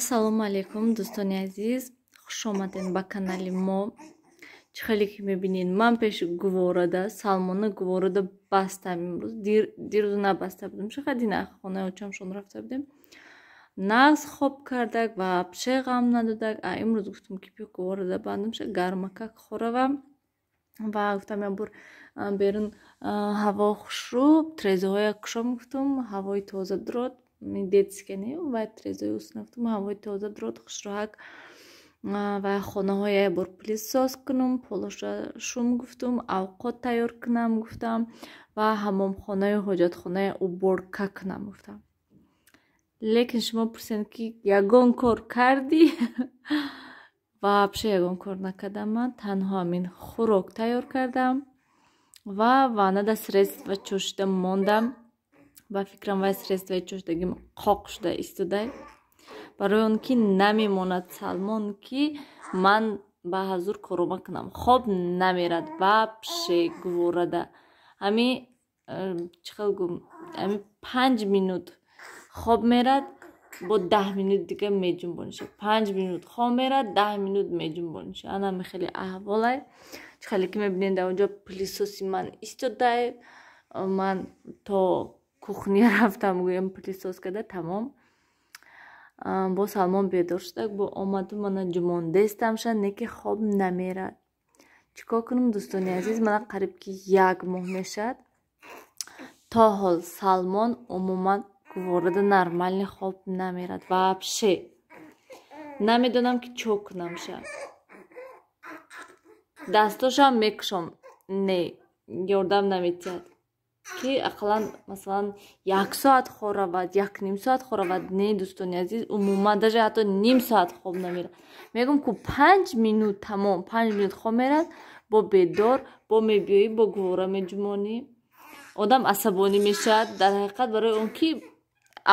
Ассалому алейкум, дӯстони азиз. Хуш омадед ба канали мо. Чӣ хеле ки мебинед, ман пеши гуворада, салмони гуворада бастам имрӯз. Дирӯз набаста будем. Чақади на хонаи очамшон рафта будем. Нағз хоб кардак ва пеше ғам надодак. Имрӯз гуфтам ки биё гуворада бандам ша гармакак хоравам. Ва гуфтам ябур берун ҳаво хушрӯб, трезоҳоя кушам гуфтам, ҳавои тоза дурод. Детскени ва трезои уснавтум ҳавои тоза дурод хушроҳак ва хонаҳоя бор пилисос кунам, полоша шум гуфтам, авқот тайёр кунам гуфтам ва ҳамомхонаи ҳоҷатхонаи уборка кунам гуфтам. Лекин шумо пурсед ки ягон кор кардӣ? ва пеше ягон кор накардам. Ман танҳо ҳамин хӯрок тайёр кардам ва ванада средства чошида мондам. Ба фикрам вай средстваи чошидагим қоқ шуда истодай. Барои он ки намемонад салмон ки ман ба ҳазур корома кунам. Хоб намерад вапше гуворада. Ами чиқал гум, ами 5 минут хоб мерад, бо 10 минут дига меҷунбониша. 5 минут хоб мерад, 10 минут меҷунбониша. Ана хеле аҳволай. Чиқали ки мебинед дар онҷо пилисоси ман истодай. Ман то кухня рафтам гӯям пилисос када тамом. Бо салмон бедор шудак, бо омаду мана ҷумондестамша, неки хоб намерад. Чикор кунам дӯстони азиз, мана қариб ки 1 моҳ мешад. То ҳол салмон умуман гуворада нормални хоб намерад. Вапше намедонам ки чо кунамша. Дастошам мекушам, не ёрдам наметиҳад. Ки ақаллан масалан 1 соат хоравад, 1 соат хоравад. Не дӯстони азиз, умуман даже ҳатто ним соат хоб намерад. Мегум ку 5 минут тамом, 5 минут хоб мерад, бо бедор, бо мебиёӣ, бо гувора меҷумонӣ. Одам асабонӣ мешавад. Дар ҳақиқат барои он ки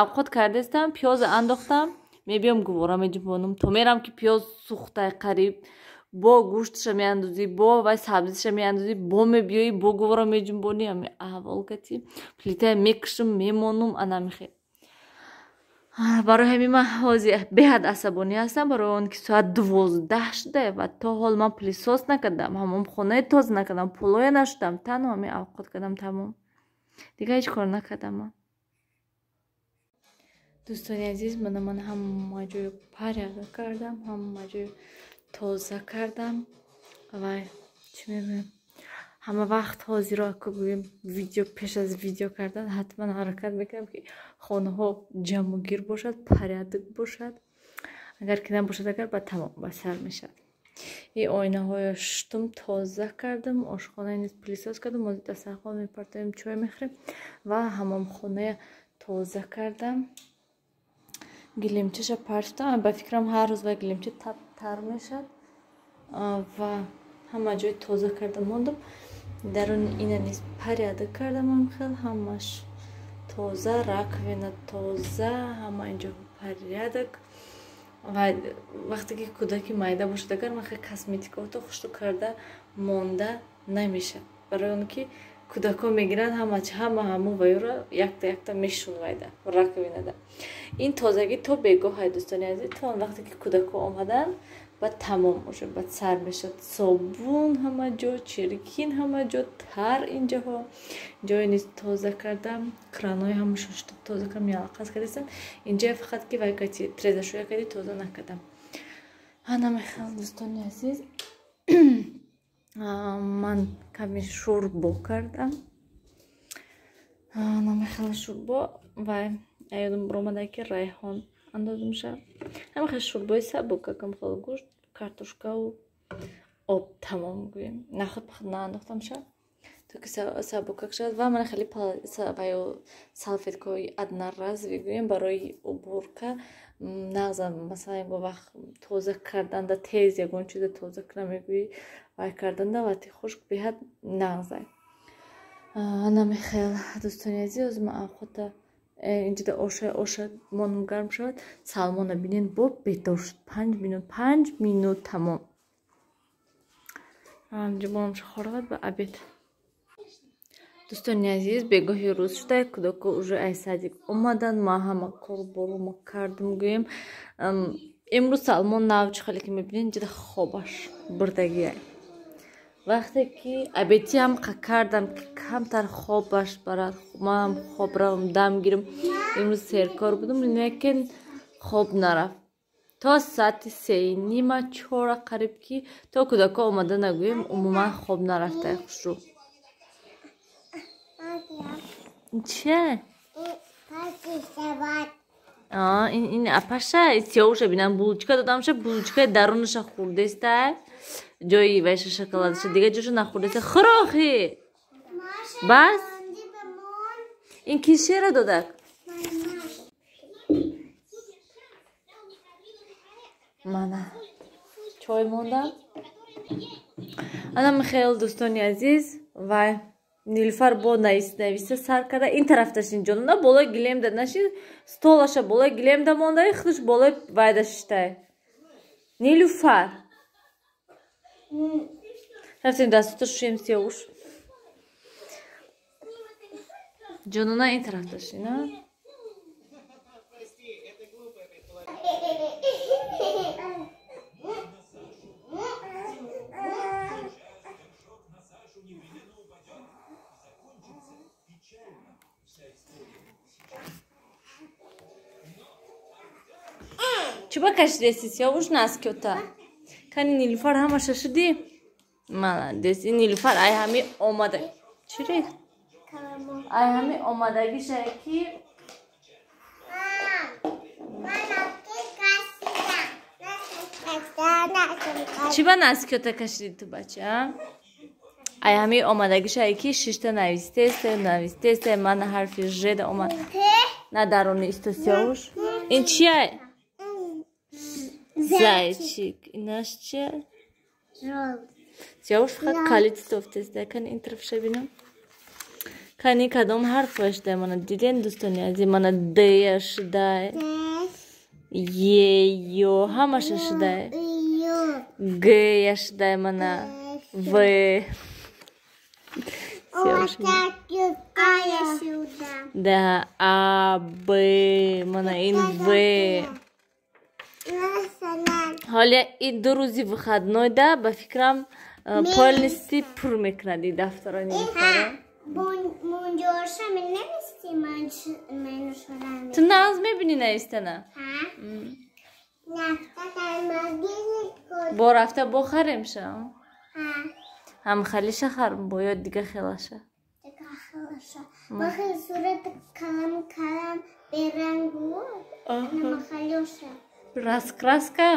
авқот кардестам, пиёз андохтам, мебиём гувора меҷумонам. То мерам ки пиёз сухтай қариб, бо гӯштша меандозӣ, бо вай сабзиша меандозӣ, бо мебиёӣ, бо гувора меҷумбонӣ. Ами аҳвол гати плитая мекушам, мемонам, анамихе. Барои ҳамин ман ҳозир беҳад асабонӣ ҳастам, барои он ки соат 12 шуда ва то ҳол ман пилисос накардам, ҳамомхонаи тоза накардам, полоя нашудам, танҳо ҳамин авқот кардам тамом. Дига ҳеҷ кор накардам ман. Дӯстони азиз, ман ҳама ҷоё паряда кардам, ҳама ҷоё тоза кардам. Вай чӣ мегӯям, ҳама вақт ҳозиро ку гӯем видео пеш аз видео кардан ҳатман ҳаракат мекунам ки хонаҳо ҷамъугир бошад, парядик бошад. Агар ки набошад, агар ба тамом ба сар мешавад. И оинаҳоро шуштум, тоза кардам, ошхонаи низ пилисос кардам, ҳозир дастархон мепартоем, чой мехӯрем ва ҳамомхонаи тоза кардам. Гилимчаша партам, ба фикрам ҳар рӯз ва гилимча тар мешад ва ҳама ҷои тоза карда мондам. Даруни ина низ паряда кардам, хел ҳамаш тоза, раковина тоза, ҳама инҷо парядак. Ва вақте ки кӯдаки майда бошад, агар ман хел косметикаҳото хушрӯ карда монда намешад. Барои он ки кӯдако мегиранд ҳама вайро якта мешунвайда раковинада. Ин тозагӣ то бегоҳай дӯстони азиз, то вақте ки кӯдако омаданд ба тамом бошад, ба сар мешад. Собун ҳама ҷо, чиркин ҳама ҷо, тар инҷаҳо. Ҷои низ тоза кардам, кранҳои ҳамашон шуд тоза кардам, ялақаз кардастам. Инҷа фақат ки вай кати трезашӯя кади тоза накардам. Намехел дӯстони азиз. Ман ками шӯрбо кардам. Намехел шӯрбо вай аёдам баромада ки райҳон андоза мешавад. Ҳамихел шӯрбои сабук, якам хел гӯшт, картошкаву об тамом гӯем. Нахӯд наандохтам шавад, то ки сабукак шавад. Ва ман хеле салфеткаҳои одноразови гӯем барои уборка. Нағзам масалан ягон вақт тоза карданда тез ягон чиза тоза кунам мегӯӣ вай карданда вақти хушк беҳад нағзай. Намехел дӯстони азиз, ҳозир ман авқота инҷода оша монам гарм шавад. Салмона бинед бо бедор шуд. 5 минут тамом. Ҷумонамша хоравад ба обед. Дӯстони азиз, бегоҳи рӯз шуда кӯдако уже аз садик омаданд. Ман ҳама кору борумо кардам. Гӯем имрӯз Салмон нав чӣ хеле ки мебинед ҷида хобаш бурдагия. Вақте ки абетиам кардам ки камтар хобаш барад, ман хоб равам дам гирам. Имрӯз серкор будам, лекин хоб нарафт. То саати 3:30-4 қариб ки то кӯдако омада нагӯем умуман хоб нарафта хушрӯ. Че? این اپشه سیاوشه بینم بولچکا دادمشه بولچکای درونشه خوردهسته جایی ویش شکلاتشه دیگه جوشو نخوردهسته خراخی بس این کیشه را دادک منه چای موندم الان خیلی دوستانی عزیز وای نیلوفر با نویسه سر کرده این طرف داشتین جانونا بالا گلیم داد نشین столаша бола гилем да мондай худш бола вайда шиштай نیلوفر رفتیم دستوتا شویم سیاوش جانونا این طرف داشتین نه چوبا کشیدی سیاوش ناسکیوتا کنی نیلوفر همه ششدی مالندس این نیلوفر ای همی آماده چی ری ای همی آمادگی شکی چوبا ناسکیوتا کشیدی تو بچه ای همی آمادگی شکی ششتا نویسته است من حرفی ژ آمد نه درونی است سیاوش این چیه Зайчик. И наш че? Сиявуш фақат калити тофтеста. Кани ин тарафша бинам. Кани кадом ҳарфаш дай мана диден дӯстони азиз мана дея шудай. Ё ҳамаша шудай. Гя шудай мана В. Сиявуш. Да А Б мана ин В. حالا این 2 روزی وخدنای ده به فکرم پولنستی پر میکند این دفتران نیفره منجورشا من نمیستی من شدم تو ناز میبینی نیسته نه با رفته بخریم شا هم خلیشه خرم باید دیگه خلاشه ما خیلی صورت کلم برنگو اما خلیوشه раскраска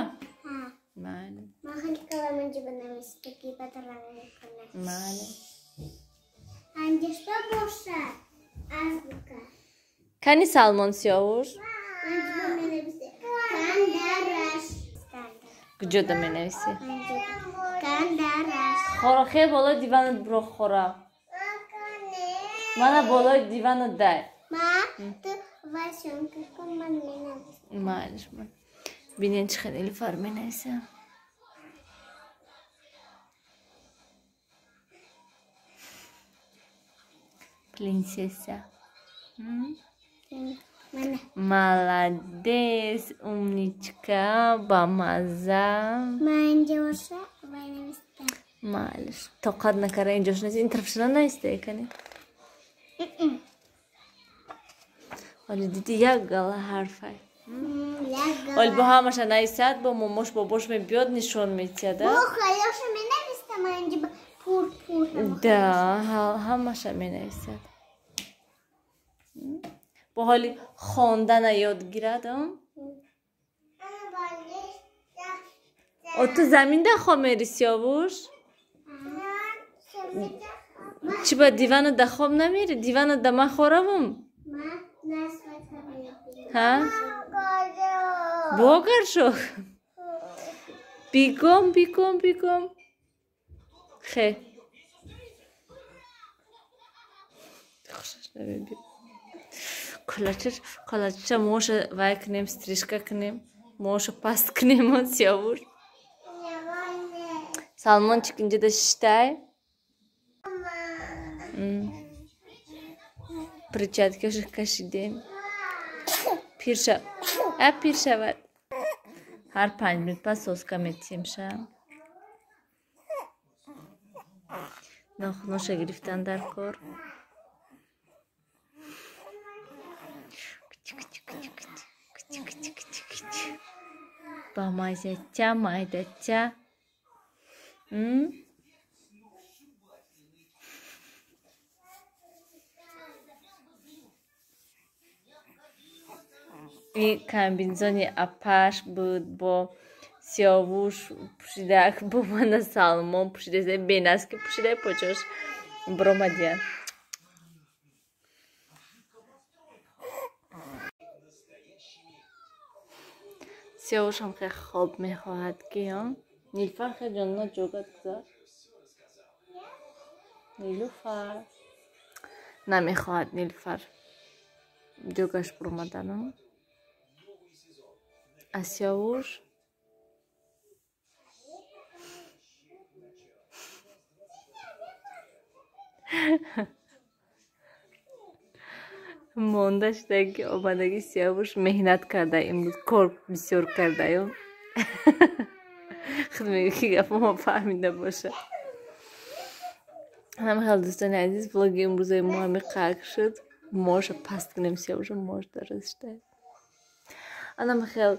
Мали. Махали каламанджи банамисты кипа таранги кана. Мали. Анди что больше? Азбука. Кани Салмон сиявуш? Анди банамисты. Кандараш. Куҷо да менависи? Кандараш. Хорохе болои диванат биро хора. Мана болои диванат дай. Ма ту васёнка кун ман менависи. Малиш ман. بینین چه خیلی فرمی نیسته پرنسسا молодец умничка бамаза منجوشا بنویسته معلش طاقت نکره اینجاش نیست این طرف شدن نیسته کنی حالا دیدی یک گله حرفه حال با همش نیست با ماماش باباش میبیاد نشون میتیه ده خیلیش می نویسته منجی پور ده همش می نویسد با حالی خواندن یاد گیرد تو زمین ده خواه میری سیاوش چی با دیوان ده خواب نمیری دیوان ده من خورم ها بوگر شو بیگم خیلی خوشش نبیم کلچه موشه وای کنیم ستریشکه کنیم موشه پاست کنیم اون سیاوش Salmon çıkınca da şiştay. перчаткаш кашидем. پیر شود. هر 5 minut پس سوسکا میتیم شم. ناخنش گرفتن در کار. با مایدچه. این کامبینزونی اپاش بود با سیاوش پوشیده با من سالمون پوشیده بیناسکی پوشیده پوچش برامدیان. سیاوش هم خیلی خوب میخواهد که نیلوفر خیلی جانا جوگت گذار. نیلوفر نمیخواهد نیلوفر جوگش برامدانم. Сиауш мондаш таки омадаги Сиауш меҳнат карда имрӯз кор бисёр кардаё. худ мегӯ ки гафамо фаҳмида боша. ҳамаи дӯстони азиз, влоги имрӯзаи мо ҳами қайк шуд. Моша паст кунем Сиауша мош дарозаштай. Анам хел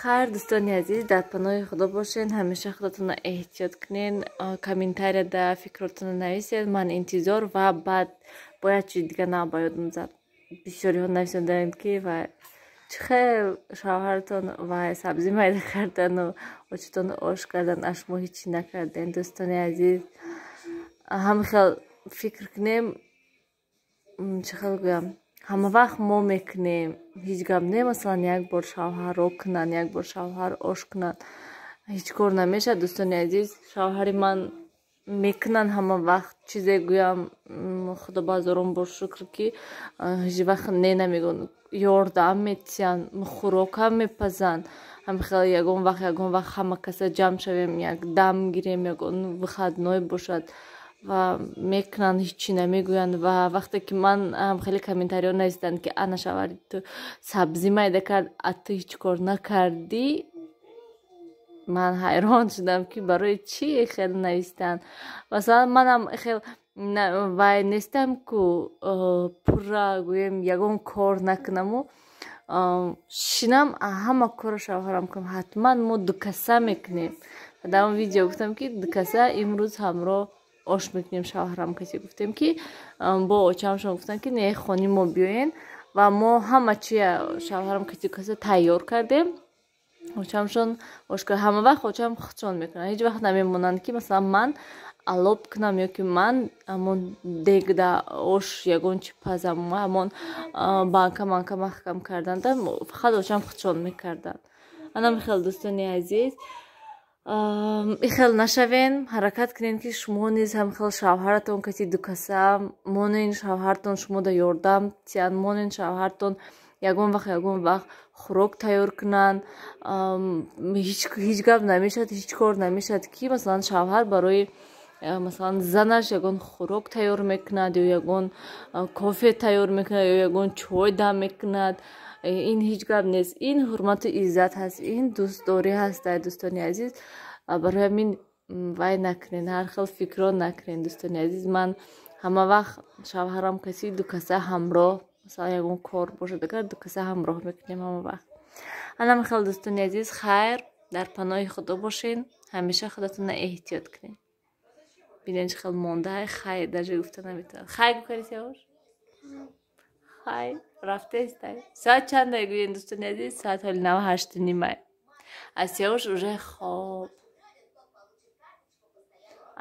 хайр дӯстони азиз, дар паноҳи худо бошен, ҳамеша худотонро эҳтиёт кунен, комментарияда фикротонро нависед, ман интизор ва баъд бояд чизи дига на ба ёдам зад. Бисёриҳо нависонданд ки вай чӣ хел шавҳартон вай сабзӣ майда кардану очатонро ош кардан, аш мо ҳичӣ накардем. Дӯстони азиз, ҳама хел фикр кунем, чӣ хел гӯям, ҳама вақт мо мекунем, ҳеҷ гап не, масалан як бор шавҳар рок кунад, як бор шавҳар ош кунад, ҳеҷ кор намешавад. Дӯстони азиз, шавҳари ман мекунанд ҳама вақт, чизе гӯям, худо ба ҳазорон бор шукр ки ҳеҷ вақт не намегӯянд, ёрдам метиҳанд, хӯрокам мепазанд. ҳамихел ягон вақт ҳама каса ҷамъ шавем, як дам гирем, ягон выходной бошад ва мекунанд, ҳичӣ намегӯянд. Ва вақте ки ман хеле комментариҳо нависиданд ки ана шавҳари ту сабзӣ майда кард, а ту ҳеҷ кор накардӣ. Ман ҳайрон шудам ки барои чӣ хеле нависиданд. Масалан манам хел вай нестам ку пурра гӯем ягон кор накунаму шинам ҳама кора шавҳарам кунам. ҳатман мо дукаса мекунем. дар он видео гуфтам ки дукаса имрӯз ҳамроҳ ош мекунем. шавҳарам касе гуфтем ки бо очамшон гуфтам ки не хони мо биёен ва мо ҳама чия шавҳарам каса тайёр кардем. очамшон ош кард. ҳама вақт очам худшон мекунанд, ҳеҷ вақт намемонанд ки масалан ман алоб кунам ё ки ман ҳамон дегда ош ягон чӣ пазам, ҳамон банка маҳкам карданда фақат очам худшон мекарданд. анам хел дӯстони азиз, ихел нашавен, ҳаракат кунен ки шумо низ ҳамихел шавҳаратон каси дукаса монен, шавҳартон шумода ёрдам тиҳанд, монен шавҳартон ягон вақт хӯрок тайёр кунанд. ҳеҷ гап намешавад, ҳеҷ кор намешавад ки масалан шавҳар барои масалан занаш ягон хӯрок тайёр мекунад ё ягон кофе тайёр мекунад ё ягон чой дам мекунад. ин ҳеҷ гап нест. ин ҳурмату иззат ҳаст, ин дӯстдорӣ ҳаст. дӯстони азиз, барои ҳамин вай накунен, ҳар хел фикрро накунен. дӯстони азиз, ман ҳама вақт шавҳарам каси дукаса ҳамроҳ, масалан ягон кор бошад, агар дукаса ҳамроҳ мекунем ҳама вақт. анам хел дӯстони азиз, хайр, дар паноҳи худо бошен, ҳамеша худатонро эҳтиёт кунед. бинед чӣ хел мондаҳай хай даже гуфта наметавонад. Хай гукари Сиауш? Хай рафтестай. Соат чандай гӯен дӯстони азиз? Соат ҳоли 9:08. А Сиауш уже хоб.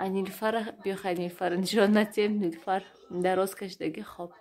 А Нилуфар биё хай Нилуфар нишон натем. Нилуфар дароз кашидаги хоб.